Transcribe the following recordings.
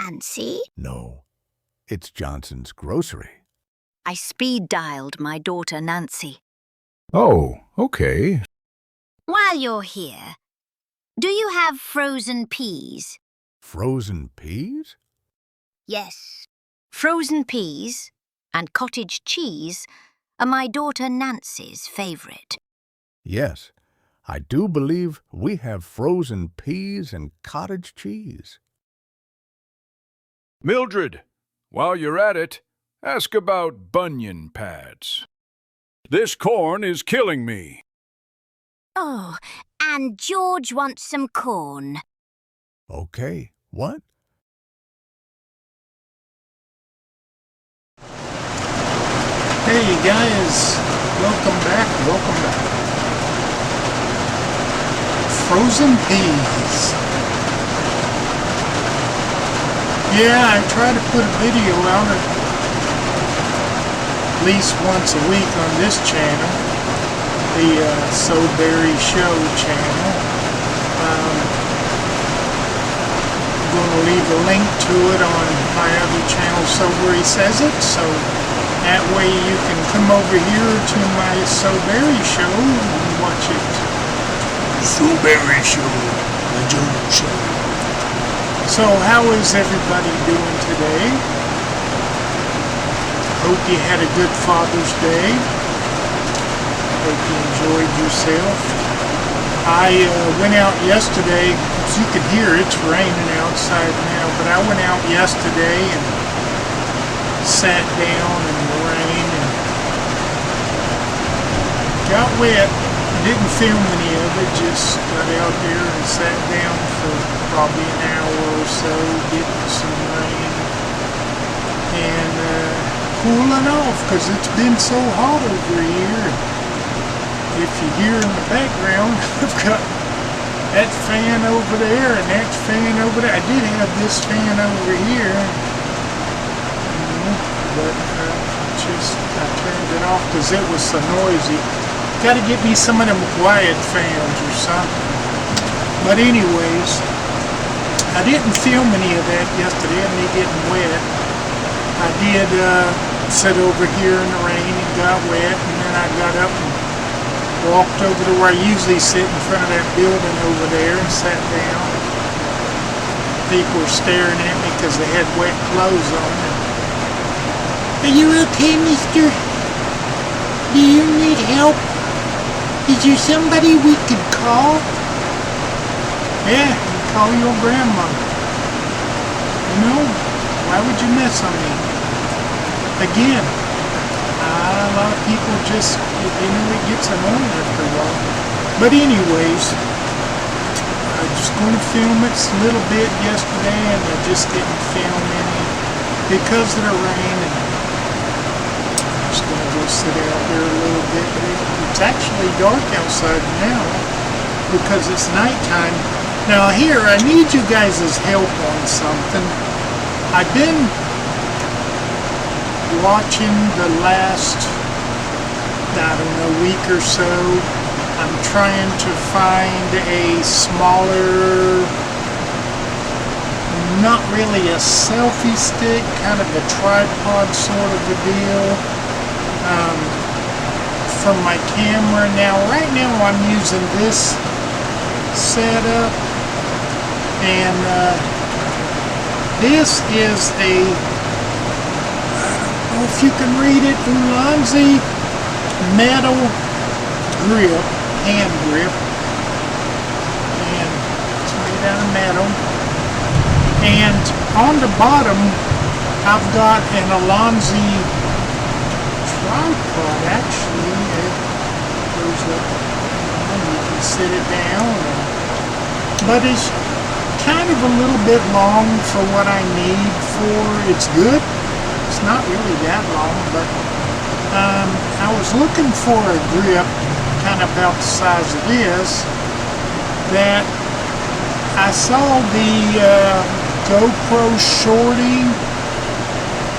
Nancy? No, it's Johnson's Grocery. I speed-dialed my daughter Nancy. Oh, okay. While you're here, do you have frozen peas? Frozen peas? Yes. Frozen peas and cottage cheese are my daughter Nancy's favourite. Yes, I do believe we have frozen peas and cottage cheese. Mildred, while you're at it, ask about bunion pads. This corn is killing me. Oh, and George wants some corn. Okay, what? Hey guys, welcome back. Frozen peas. Yeah, I try to put a video out at least once a week on this channel, the SoBerry Show channel. I'm going to leave a link to it on my other channel, SoBerry Says It, so that way you can come over here to my SoBerry Show and watch it. SoBerry Show, the Joe Show. So how is everybody doing today? Hope you had a good Father's Day. Hope you enjoyed yourself. I went out yesterday. As you can hear, it's raining outside now, but I went out yesterday and sat down in the rain and got wet. Didn't film any of it, just got out there and sat down for probably an hour or so, getting some rain and cooling off because it's been so hot over here. If you hear in the background, I've got that fan over there and that fan over there. I did have this fan over here, but I turned it off because it was so noisy. Got to get me some of them quiet fans or something. But anyways, I didn't film any of that yesterday, me getting wet. I did sit over here in the rain and got wet, and then I got up and walked over to where I usually sit in front of that building over there and sat down. People were staring at me because they had wet clothes on. Are you okay, mister? Do you need help? Is there somebody we could call? Yeah, you call your grandma. You know, why would you mess on me? Again, a lot of people just, it gets annoying after a while. But anyways, I was going to film it a little bit yesterday and I just didn't film any because of the rain. And I'm just going to go sit out there a little bit. It's actually dark outside now because it's nighttime. Now here, I need you guys' help on something. I've been watching the last, I don't know, week or so. I'm trying to find a smaller, not really a selfie stick, kind of a tripod sort of a deal. From my camera. Now right now I'm using this setup, and this is a, I don't know if you can read it, Ulanzi metal grip, hand grip, and it's made out of metal, and on the bottom I've got an Ulanzi tripod. Actually, it goes up and you can sit it down, but it's kind of a little bit long for what I need for. It's good, it's not really that long, but I was looking for a grip kind of about the size of this that I saw the GoPro Shorty.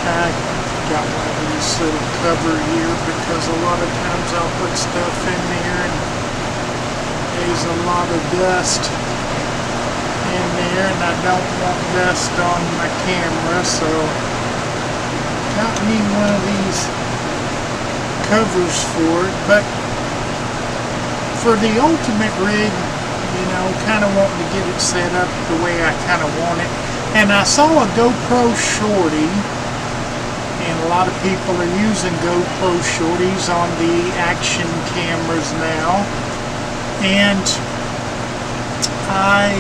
I got one of these little cover here because a lot of times I'll put stuff in there and there's a lot of dust. in there, and I don't want dust on my camera, so got me one of these covers for it. But for the ultimate rig, you know, kind of wanting to get it set up the way I kind of want it. And I saw a GoPro Shorty, and a lot of people are using GoPro Shorties on the action cameras now. And I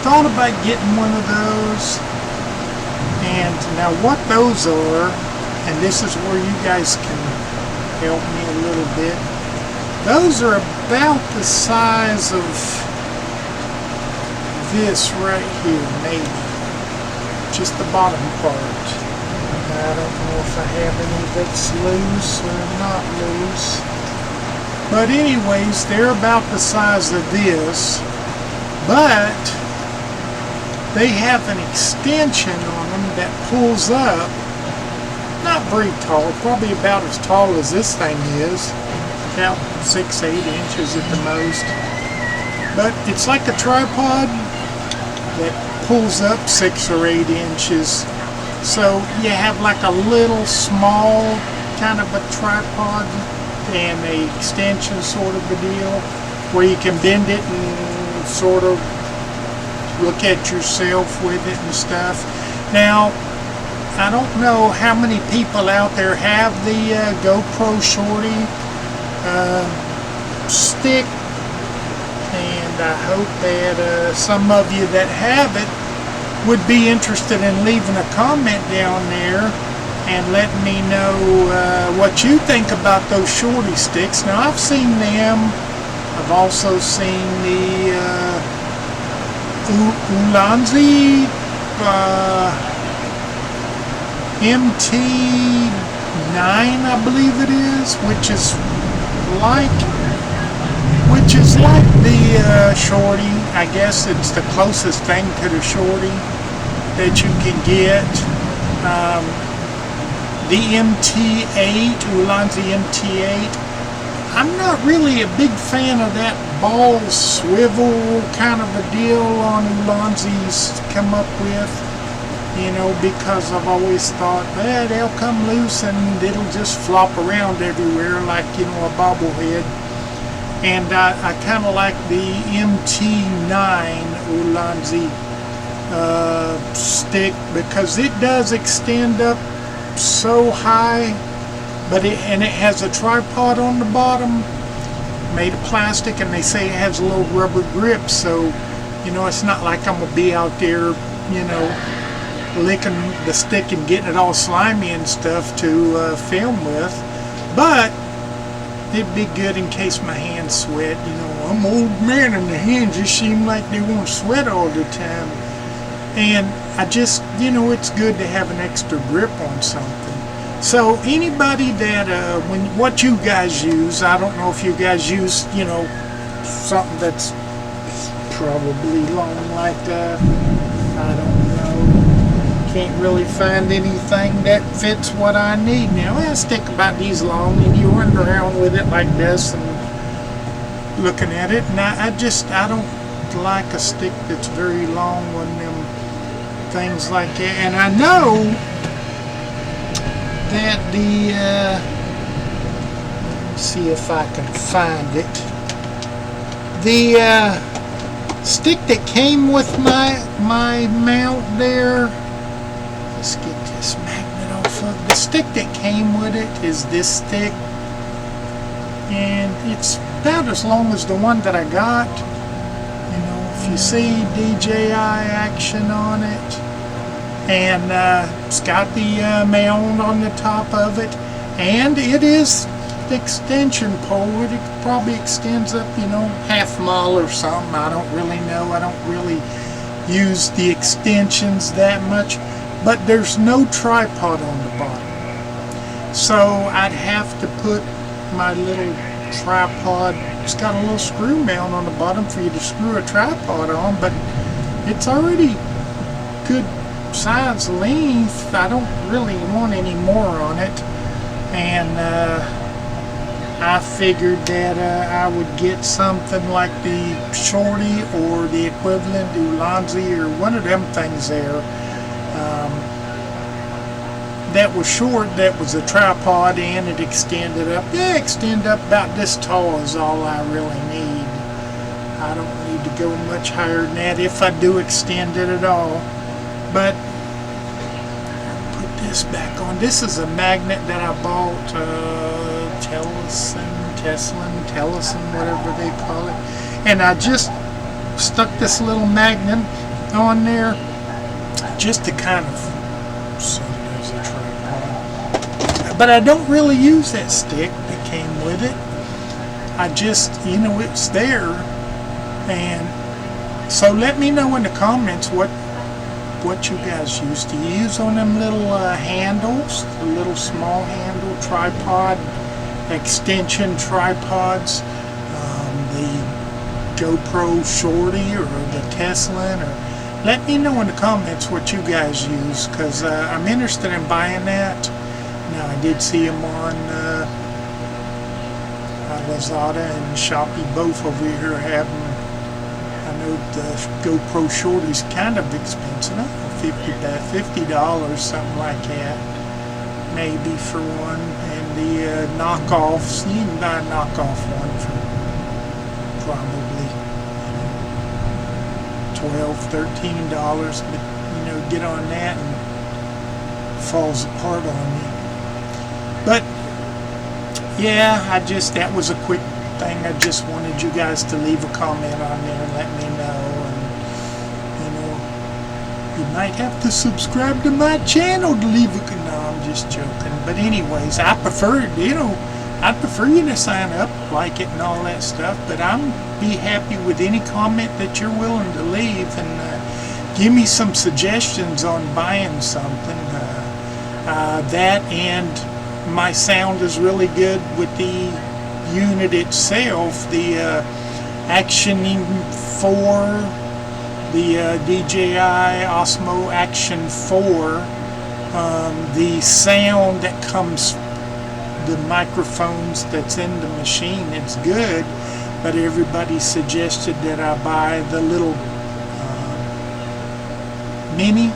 thought about getting one of those. And now what those are, and this is where you guys can help me a little bit. Those are about the size of this right here, maybe. Just the bottom part. I don't know if I have any that's loose or not loose. But anyways, they're about the size of this. But they have an extension on them that pulls up. Not very tall, probably about as tall as this thing is. About 6-8 inches at the most. But it's like a tripod that pulls up 6 or 8 inches. So you have like a little small kind of a tripod and a extension sort of a deal where you can bend it and sort of look at yourself with it and stuff. Now, I don't know how many people out there have the GoPro Shorty stick, and I hope that some of you that have it would be interested in leaving a comment down there and letting me know what you think about those Shorty sticks. Now, I've seen them. I've also seen the Ulanzi MT9, I believe it is, which is like the Shorty. I guess it's the closest thing to the Shorty that you can get. The MT8, Ulanzi MT8. I'm not really a big fan of that ball swivel kind of a deal on Ulanzi's come up with, you know, because I've always thought that they'll come loose and it'll just flop around everywhere like, you know, a bobblehead. And I kind of like the MT9 Ulanzi stick because it does extend up so high, but it has a tripod on the bottom made of plastic, and they say it has a little rubber grip, so you know it's not like I'm gonna be out there, you know, licking the stick and getting it all slimy and stuff to film with. But it'd be good in case my hands sweat. You know, I'm an old man and the hands just seem like they won't sweat all the time. And I just, you know, it's good to have an extra grip on something. So anybody that, what you guys use, I don't know if you guys use, you know, something that's probably long like that. I don't know. Can't really find anything that fits what I need now. I stick about these long and you run around with it like this and looking at it. And I don't like a stick that's very long when them things like that. And I know that the let's see if I can find it. The stick that came with my mount there, let's get this magnet off of the stick that came with it is this stick, and it's about as long as the one that I got. You know, if you see DJI action on it, and it's got the mount on the top of it, and it is the extension pole. It probably extends up, you know, half mile or something. I don't really know. I don't really use the extensions that much, but there's no tripod on the bottom, so I'd have to put my little tripod. It's got a little screw mount on the bottom for you to screw a tripod on, but it's already good size length. I don't really want any more on it, and I figured that I would get something like the Shorty or the equivalent Ulanzi or one of them things there. That was short, that was a tripod, and it extended up. Yeah, extend up about this tall is all I really need. I don't need to go much higher than that if I do extend it at all. But put this back on. This is a magnet that I bought, Tellison, whatever they call it. And I just stuck this little magnet on there just to kind of set it as a tripod. But I don't really use that stick that came with it. I just, it's there. And so let me know in the comments what you guys use. Do you use on them little handles, the little small handle tripod extension tripods, the GoPro Shorty or the Tesla? Or let me know in the comments what you guys use, because I'm interested in buying that. Now I did see them on Lazada and Shopee, both over here have them. I know the GoPro Shorty's kind of expensive, $50, something like that, maybe for one. And the knockoffs, you can buy a knockoff one for probably $12, $13, but get on that and it falls apart on you. But yeah, that was a quick thing. I just wanted you guys to leave a comment on there and let me know. And you might have to subscribe to my channel to leave a no, I'm just joking. But anyways, I prefer you to sign up, like it and all that stuff, but I'm be happy with any comment that you're willing to leave, and give me some suggestions on buying something. That and my sound is really good with the unit itself, the Action 4, the DJI Osmo Action 4. The sound that comes, the microphones that's in the machine, it's good, but everybody suggested that I buy the little mini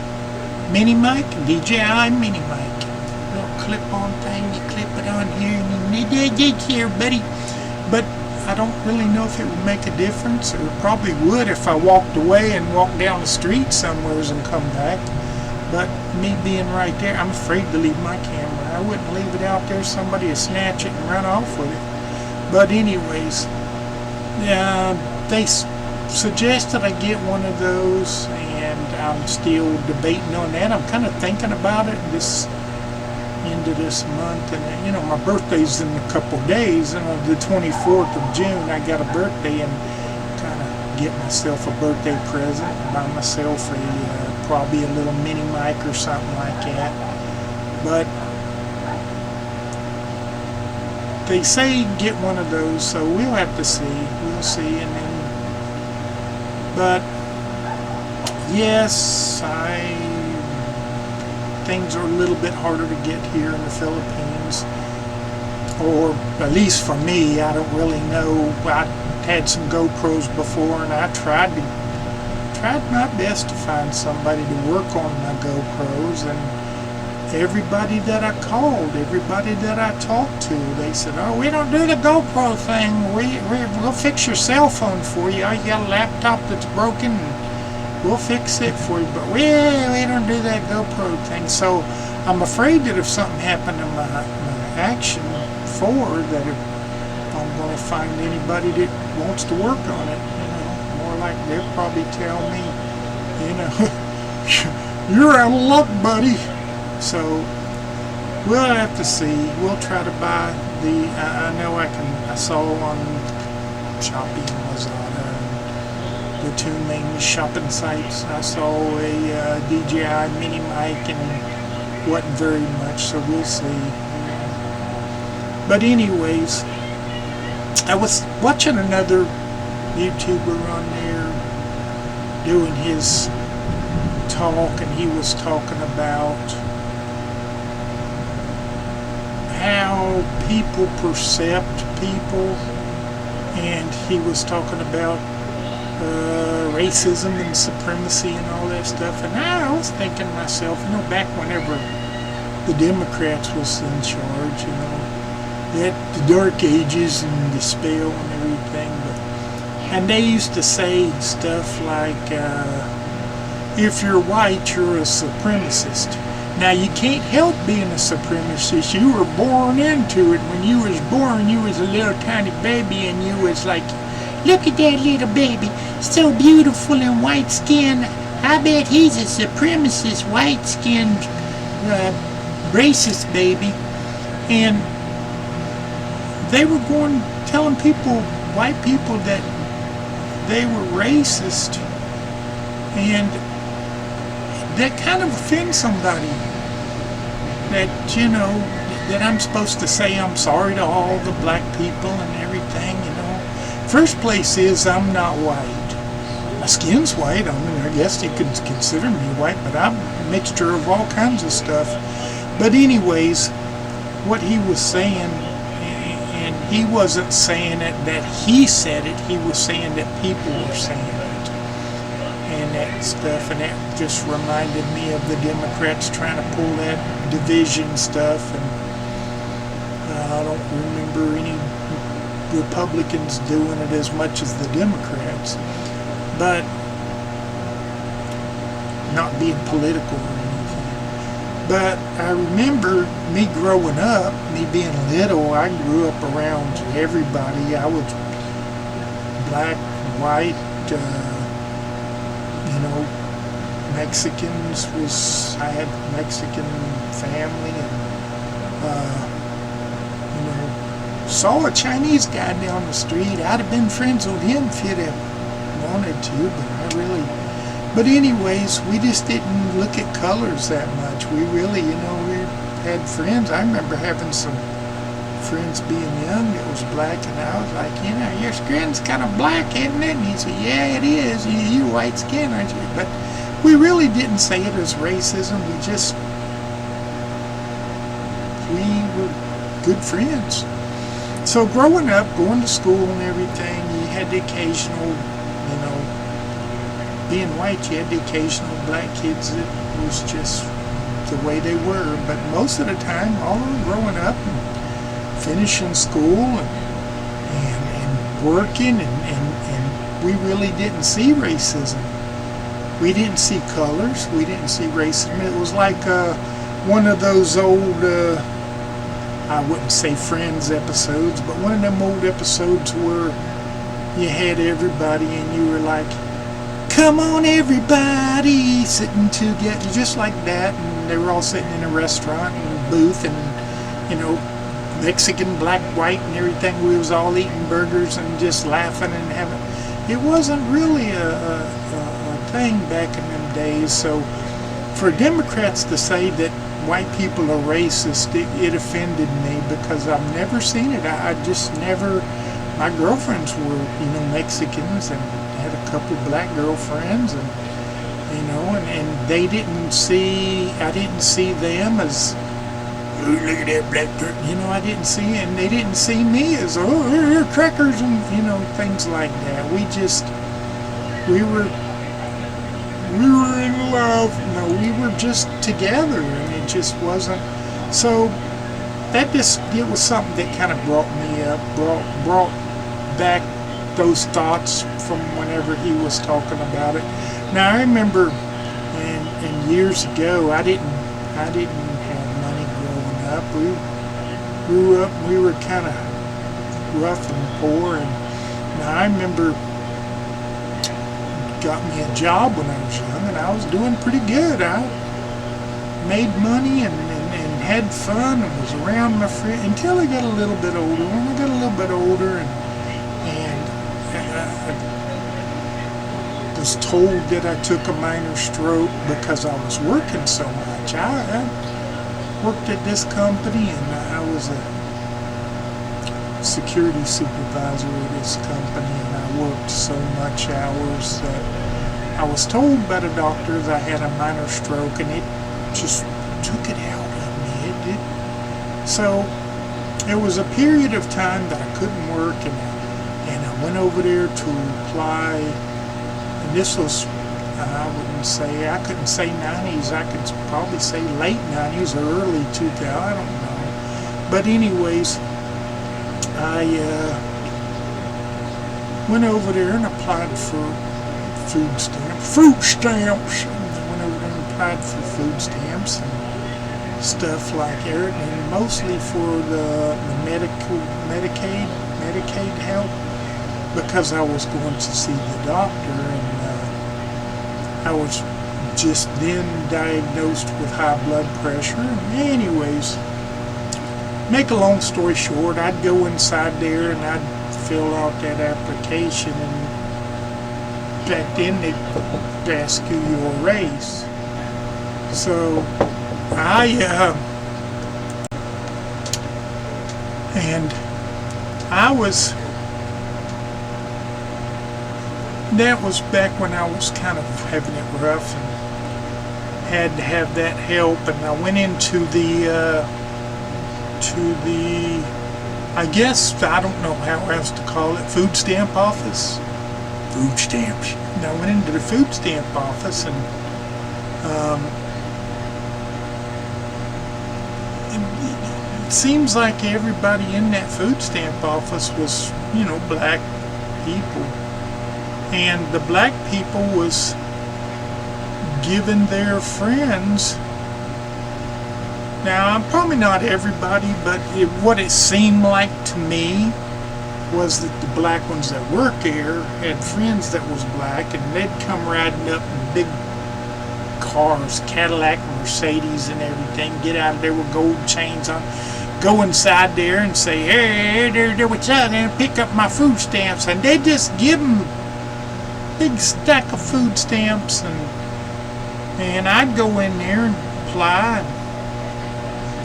mic, DJI mini mic. Clip-on thing, you clip it on here and you get here, buddy. But I don't really know if it would make a difference, or it probably would if I walked away and walked down the street somewheres and come back. But me being right there, I'm afraid to leave my camera. I wouldn't leave it out there, somebody would snatch it and run off with it. But anyways, they suggested I get one of those, and I'm still debating on that. I'm kind of thinking about it this end of this month, and my birthday's in a couple days, and on the 24th of June I got a birthday, and kind of get myself a birthday present, buy myself probably a little mini mic or something like that. But they say get one of those, so we'll have to see. We'll see. And then, but yes, things are a little bit harder to get here in the Philippines, or at least for me. I don't really know. I had some GoPros before, and I tried my best to find somebody to work on my GoPros, and everybody that I called, everybody that I talked to, they said, "Oh, we don't do the GoPro thing. We'll fix your cell phone for you. Oh, you got a laptop that's broken, we'll fix it for you, but we don't do that GoPro thing." So I'm afraid that if something happened to my Action 4, that I'm going to find anybody that wants to work on it. More like they'll probably tell me, you're out of luck, buddy. So we'll have to see. We'll try to buy the. I know I saw on Shopee and Lazada, the two main shopping sites. I saw a DJI mini mic, and wasn't very much, so we'll see. But anyways, I was watching another YouTuber on there doing his talk, and he was talking about how people percept people, and he was talking about racism and supremacy and all that stuff. And I was thinking to myself, back whenever the Democrats was in charge, that the Dark Ages and the spell and everything, and they used to say stuff like, if you're white, you're a supremacist. Now, you can't help being a supremacist. You were born into it. When you was born, you was a little tiny baby, and you was like, look at that little baby, so beautiful and white skin. I bet he's a supremacist, white-skinned, racist baby. And they were telling people, white people, that they were racist, and that kind of offends somebody. That, that I'm supposed to say I'm sorry to all the black people and everything, First place is, I'm not white. My skin's white. I guess you could consider me white, but I'm a mixture of all kinds of stuff. But anyways, what he was saying, and he wasn't saying it that he said it, he was saying that people were saying it. And that stuff, and that just reminded me of the Democrats trying to pull that division stuff, and I don't remember any Republicans doing it as much as the Democrats, but not being political or anything. But I remember me growing up, me being little, I grew up around everybody. I was black, white, Mexicans I had Mexican family, and saw a Chinese guy down the street. I'd have been friends with him if he'd have wanted to, but anyways, we just didn't look at colors that much. We really, we had friends. I remember having some friends being young that was black, and I was like, your skin's kind of black, isn't it? And he said, yeah, it is. You're white skin, aren't you? But we really didn't say it as racism. We were good friends. So growing up, going to school and everything, you had the occasional, being white, you had the occasional black kids that was just the way they were. But most of the time, all of them growing up and finishing school and working, and we really didn't see racism. We didn't see colors. We didn't see racism. It was like one of those old... I wouldn't say Friends episodes, but one of them old episodes where you had everybody and you were like, come on everybody, sitting together, just like that, and they were all sitting in a restaurant and booth, and Mexican, black, white, and everything. We was all eating burgers and just laughing and having. It wasn't really a thing back in them days. So for Democrats to say that white people are racist, it offended me, because I've never seen it. I just never. My girlfriends were, Mexicans, and had a couple black girlfriends, and and they didn't see. I didn't see them as, oh, look at that black person. I didn't see, and they didn't see me as, oh, you're crackers, and things like that. We were in love. No, we were just together, and it just wasn't. So it was something that kind of brought me up, brought back those thoughts from whenever he was talking about it. Now I remember, and years ago, I didn't have money growing up. We grew up, we were kind of rough and poor, and now I remember got me a job when I was young, and I was doing pretty good. I made money and had fun and was around my friends until I got a little bit older. When I got a little bit older, and I was told that I took a minor stroke because I was working so much. I worked at this company, and I was a security supervisor at this company, and I worked so much hours that I was told by the doctors I had a minor stroke, and it just took it out of me. So there was a period of time that I couldn't work, and I went over there to apply, and this was, I couldn't say 90s, I could probably say late 90s or early 2000, I don't know. But anyways, I went over there and applied for food stamps. I went over there and applied for food stamps and stuff like that, and mostly for the Medicaid help, because I was going to see the doctor, and I was just then diagnosed with high blood pressure. And anyways, make a long story short, I'd go inside there and I'd fill out that application, and back then they'd ask you your race. So that was back when I was kind of having it rough and had to have that help, and I went into the I guess, I don't know how else to call it, food stamp office? Food stamps. And I went into the food stamp office, and it seems like everybody in that food stamp office was, black people. And the black people was giving their friends. Now, probably not everybody, but what it seemed like to me was that the black ones that worked there had friends that was black, and they'd come riding up in big cars, Cadillac, Mercedes, and everything, get out of there with gold chains on, go inside there and say, hey, there, what's up, and pick up my food stamps, and they'd just give them big stack of food stamps, and I'd go in there and apply,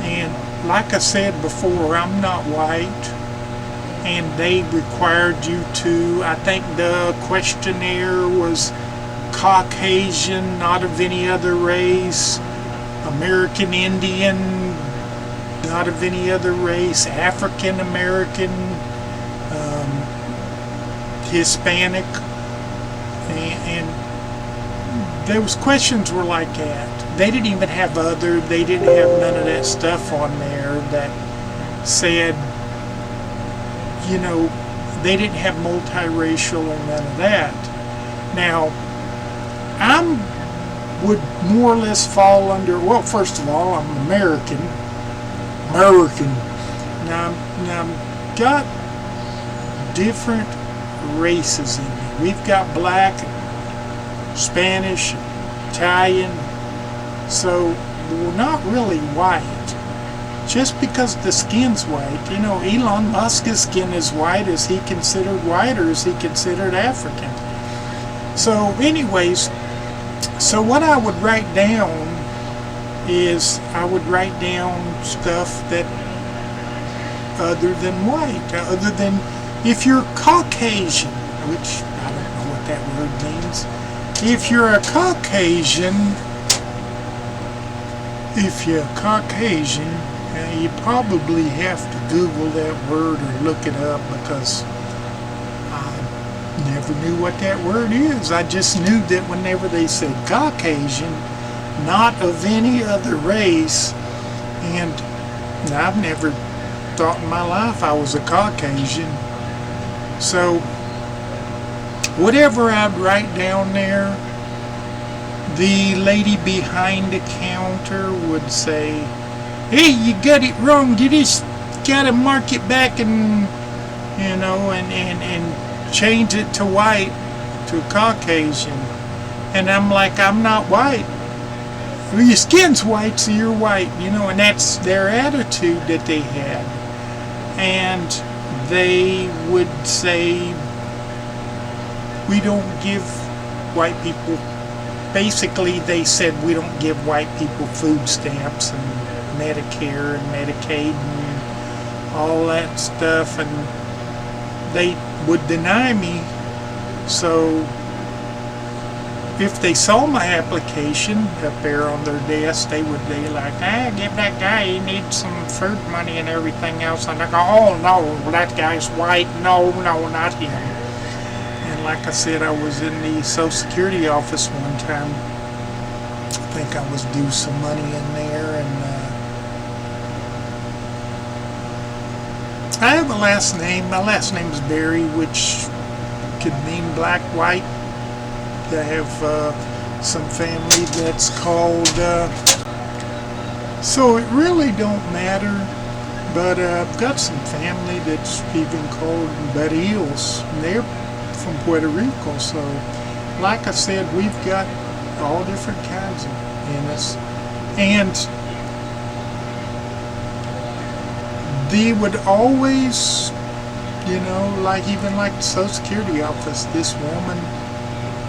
and like I said before, I'm not white, and they required you to, I think the questionnaire was Caucasian, not of any other race, American Indian, not of any other race, African American, Hispanic, and those questions were like that. They didn't even have they didn't have none of that stuff on there that said, they didn't have multiracial or none of that. Now, I would more or less fall under, well, first of all, I'm American. Now, I've got different races in me. We've got black, Spanish, Italian, so we're not really white. Just because the skin's white, Elon Musk's skin is white. Is he considered white, or is he considered African? So anyways, so what I would write down is I would write down stuff that other than white, other than if you're Caucasian, which I don't know what that word means. If you're a Caucasian, you probably have to Google that word or look it up, because I never knew what that word is. I just knew that whenever they said Caucasian, not of any other race, and I've never thought in my life I was a Caucasian. So whatever I'd write down there, the lady behind the counter would say, hey, you got it wrong, you just gotta mark it back and and change it to white, to Caucasian. And I'm like, I'm not white. Well, your skin's white, so you're white, and that's their attitude that they had. And they would say, we don't give white people, basically they said we don't give white people food stamps and Medicare and Medicaid and all that stuff, and they would deny me. So if they saw my application up there on their desk, they would be like, give that guy, he needs some food money and everything else. And I go, oh no, that guy's white, no, not him. And like I said, I was in the Social Security office one time. I think I was due some money in there, and I have a last name. My last name is Berry, which could mean black, white. I have some family that's called, so it really don't matter, but I've got some family that's even called Barrios, and they're from Puerto Rico, so like I said, we've got all different kinds in us, and they would always, you know, like even like the Social Security office, this woman,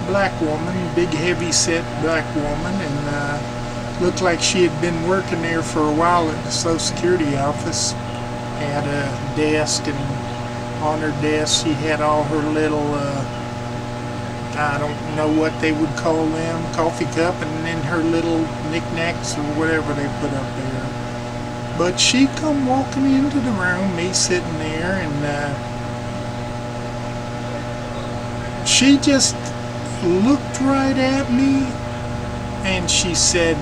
black woman, big heavy set black woman, and looked like she had been working there for a while at the Social Security office. Had a desk, and on her desk she had all her little, I don't know what they would call them, coffee cup, and then her little knickknacks or whatever they put up there. But she come walking into the room, me sitting there, and she just looked right at me, and she said,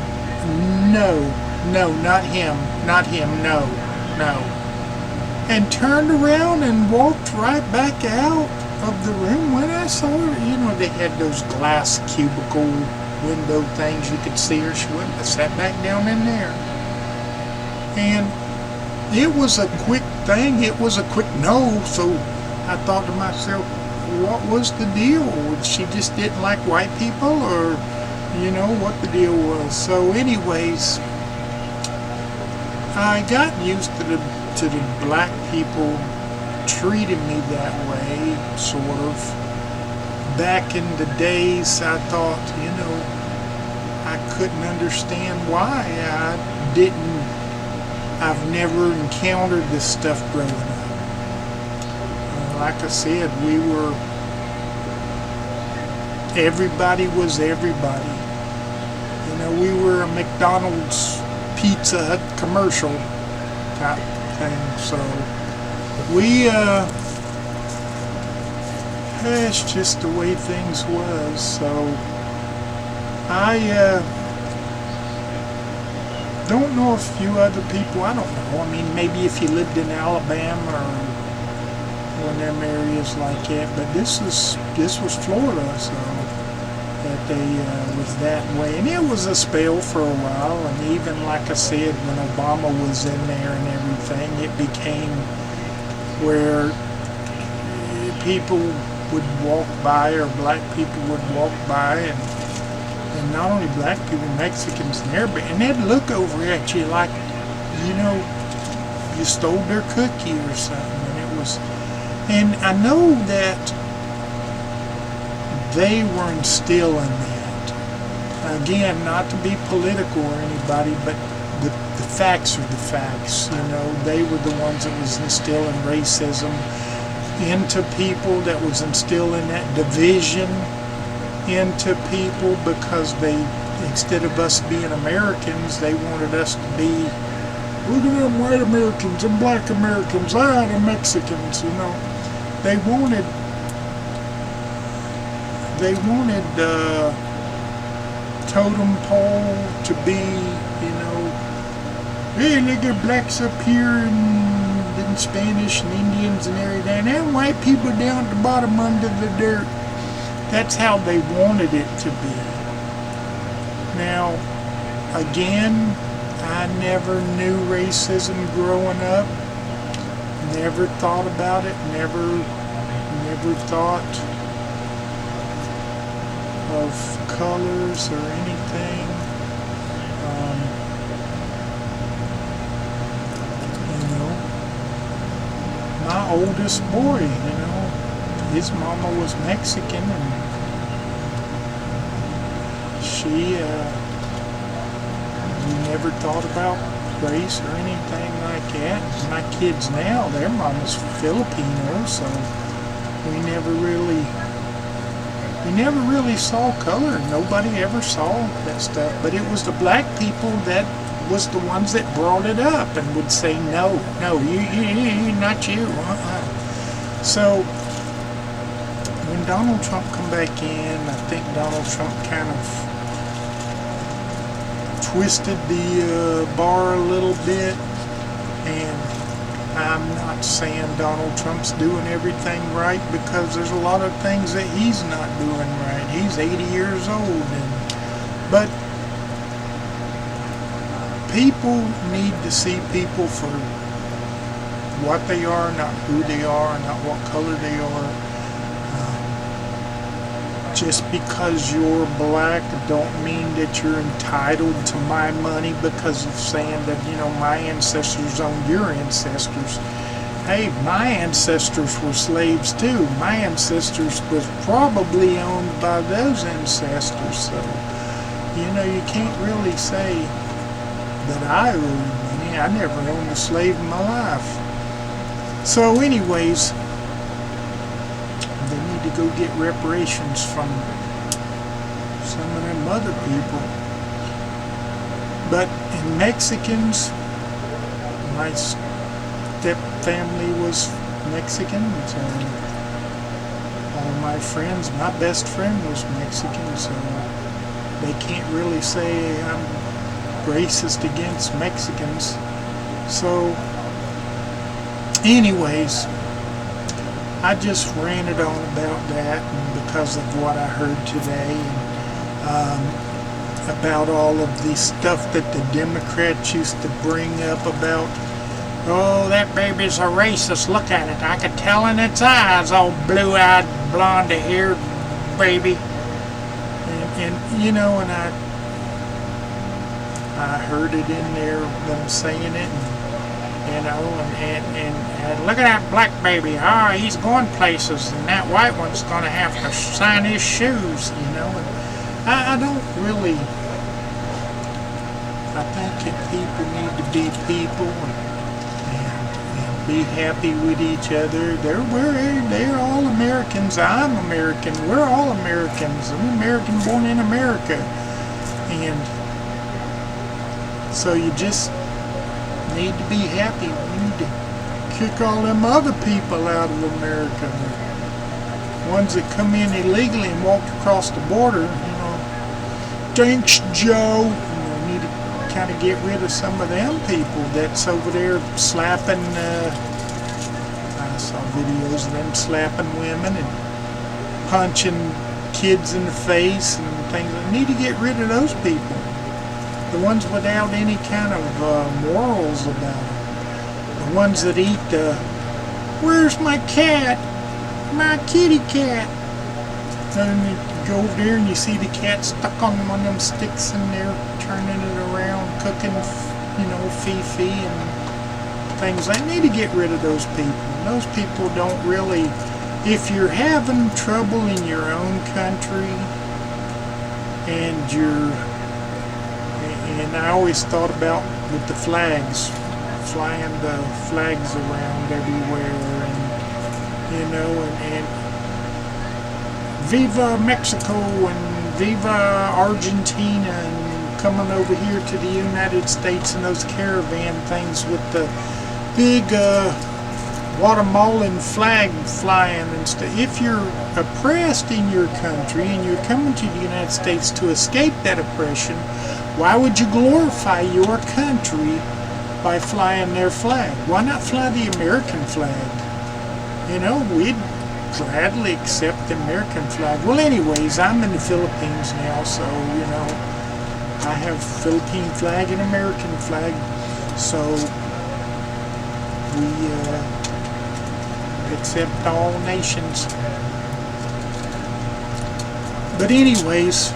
no, not him, no, and turned around and walked right back out of the room. When I saw her, you know, they had those glass cubicle window things, you could see her. She went and sat back down in there, and it was a quick thing, it was a quick no. So I thought to myself, what was the deal? She just didn't like white people, or you know what the deal was. So anyways, I got used to the black people treating me that way, sort of. Back in the days, I thought, you know, I couldn't understand why. I've never encountered this stuff growing up. Like I said, everybody was everybody. You know, we were a McDonald's Pizza Hut commercial type thing. So that's just the way things was. So I don't know a few other people, I don't know. I mean, maybe if you lived in Alabama or one of them areas like that, but this was Florida, so that they was that way. And it was a spell for a while, and even like I said, when Obama was in there and everything, it became where people would walk by, or black people would walk by, and not only black people, Mexicans and everybody, and they'd look over at you like, you know, you stole their cookie or something. And it was, and I know that they were instilling that. Again, not to be political or anybody, but the facts are the facts. You know, they were the ones that was instilling racism into people, that was instilling that division into people, because they, instead of us being Americans, they wanted us to be, look at them white Americans and black Americans, the Mexicans, you know. They wanted totem pole to be, you know, hey, look at blacks up here and Spanish and Indians and everything, and white people down at the bottom under the dirt. That's how they wanted it to be. Now, again, I never knew racism growing up. Never thought about it. Never thought of colors or anything. You know, my oldest boy, you know, his mama was Mexican, and she, we never thought about race or anything like that. My kids now, their mama's Filipino, so we never really You never really saw color. Nobody ever saw that stuff. But it was the black people that was the ones that brought it up and would say, no, you not you. So when Donald Trump come back in, I think Donald Trump kind of twisted the bar a little bit, and I'm not saying Donald Trump's doing everything right, because there's a lot of things that he's not doing right. He's 80 years old, but people need to see people for what they are, not who they are, not what color they are. Just because you're black don't mean that you're entitled to my money because of saying that, you know, my ancestors owned your ancestors. Hey, my ancestors were slaves too. My ancestors was probably owned by those ancestors. So, you know, you can't really say that I owe money. I never owned a slave in my life. So anyways, they need to go get reparations from some of them other people. But in Mexicans, my step family was Mexican. So all my friends, my best friend was Mexican, so they can't really say I'm racist against Mexicans. So anyways, I just ranted on about that because of what I heard today, and about all of the stuff that the Democrats used to bring up about, oh, that baby's a racist, look at it, I could tell in its eyes, all blue-eyed, blonde-haired baby. And you know, and I heard it in there, them saying it, and, you know, and look at that black baby, he's going places, and that white one's going to have to sign his shoes, you know. And I don't really, I think that people need to be people and be happy with each other. They're all Americans. I'm American. We're all Americans. I'm American, born in America. And so you just need to be happy. We need to kick all them other people out of America. The ones that come in illegally and walk across the border, you know, thanks, Joe. You know, need to kind of get rid of some of them people that's over there slapping, I saw videos of them slapping women and punching kids in the face and things. I need to get rid of those people. The ones without any kind of morals about it. The ones that eat where's my cat? My kitty cat. And you go over there and you see the cat stuck on one of them sticks in there, turning it around, cooking, you know, Fifi and things. I need to get rid of those people. Those people don't really, if you're having trouble in your own country and and I always thought about with the flags, flying the flags around everywhere, and you know, and Viva Mexico and Viva Argentina, and coming over here to the United States in those caravan things with the big Guatemalan flag flying and stuff. If you're oppressed in your country and you're coming to the United States to escape that oppression, why would you glorify your country by flying their flag? Why not fly the American flag? You know, we'd gladly accept the American flag. Well, anyways, I'm in the Philippines now, so, you know, I have Philippine flag and American flag, so we accept all nations. But anyways,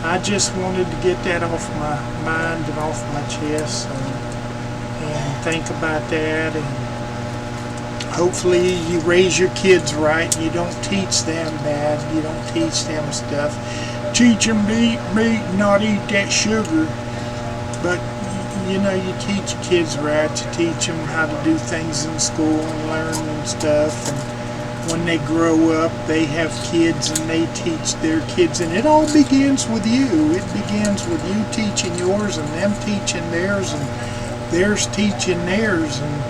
I just wanted to get that off my mind and off my chest, and think about that, and hopefully you raise your kids right. You don't teach them bad. You don't teach them stuff. Teach them to eat meat and not eat that sugar. But, you know, you teach kids right. You teach them how to do things in school and learn and stuff. when they grow up, they have kids and they teach their kids. And it all begins with you. It begins with you teaching yours and them teaching theirs and theirs teaching theirs. And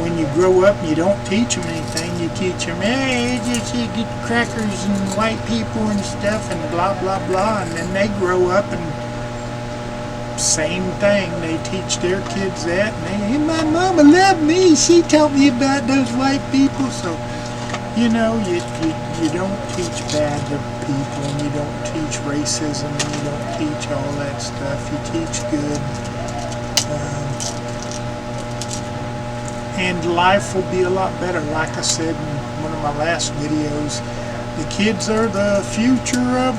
when you grow up and you don't teach them anything, you teach them, hey, just you get crackers and white people and stuff and blah, blah, blah. And then they grow up and same thing. They teach their kids that. And they, hey, my mama loved me. She told me about those white people. So, you know, you don't teach bad to people, and you don't teach racism, and you don't teach all that stuff. You teach good. And life will be a lot better. Like I said in one of my last videos, the kids are the future of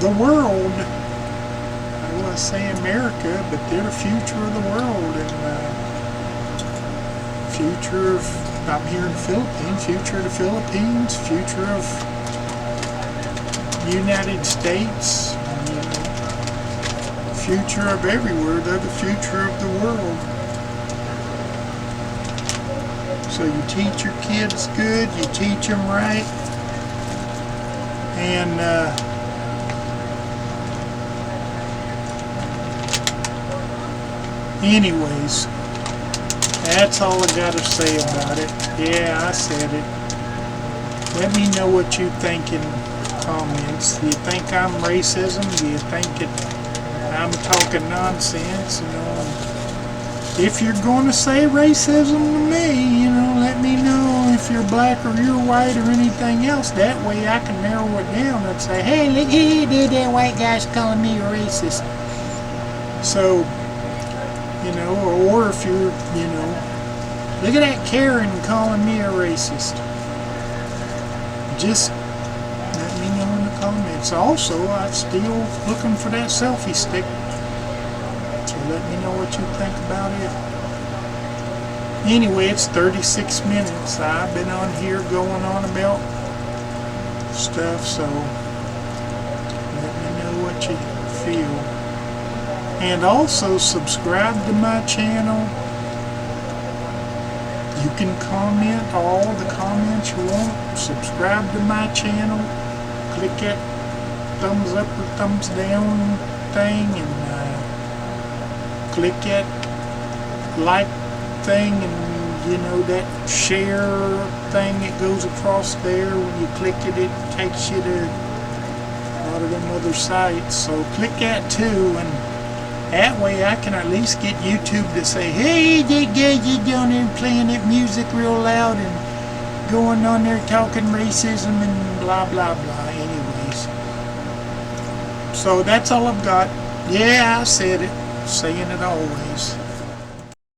the world. I want to say America, but they're the future of the world, and future of, I'm here in the Philippines, future of the Philippines, future of United States, you know, future of everywhere. They're the future of the world. So you teach your kids good, you teach them right, and anyways, that's all I got to say about it. Yeah, I said it. Let me know what you think in comments. Do you think I'm racism? Do you think I'm talking nonsense? You know, if you're going to say racism to me, you know, let me know if you're black or you're white or anything else. That way I can narrow it down and say, hey, look here, dude, that white guy's calling me a racist. So, you know, or if you're, you know, look at that Karen calling me a racist. Just let me know in the comments. Also, I'm still looking for that selfie stick. So let me know what you think about it. Anyway, it's 36 minutes. I've been on here going on about stuff, so let me know what you feel. And also subscribe to my channel. You can comment all the comments you want. Subscribe to my channel. Click that thumbs up or thumbs down thing, and click that like thing, and you know that share thing that goes across there. When you click it, it takes you to a lot of them other sites. So click that too, and that way I can at least get YouTube to say, hey, that guy's down there playing that music real loud and going on there talking racism and blah, blah, blah. Anyways. So that's all I've got. Yeah, I said it. Saying it always.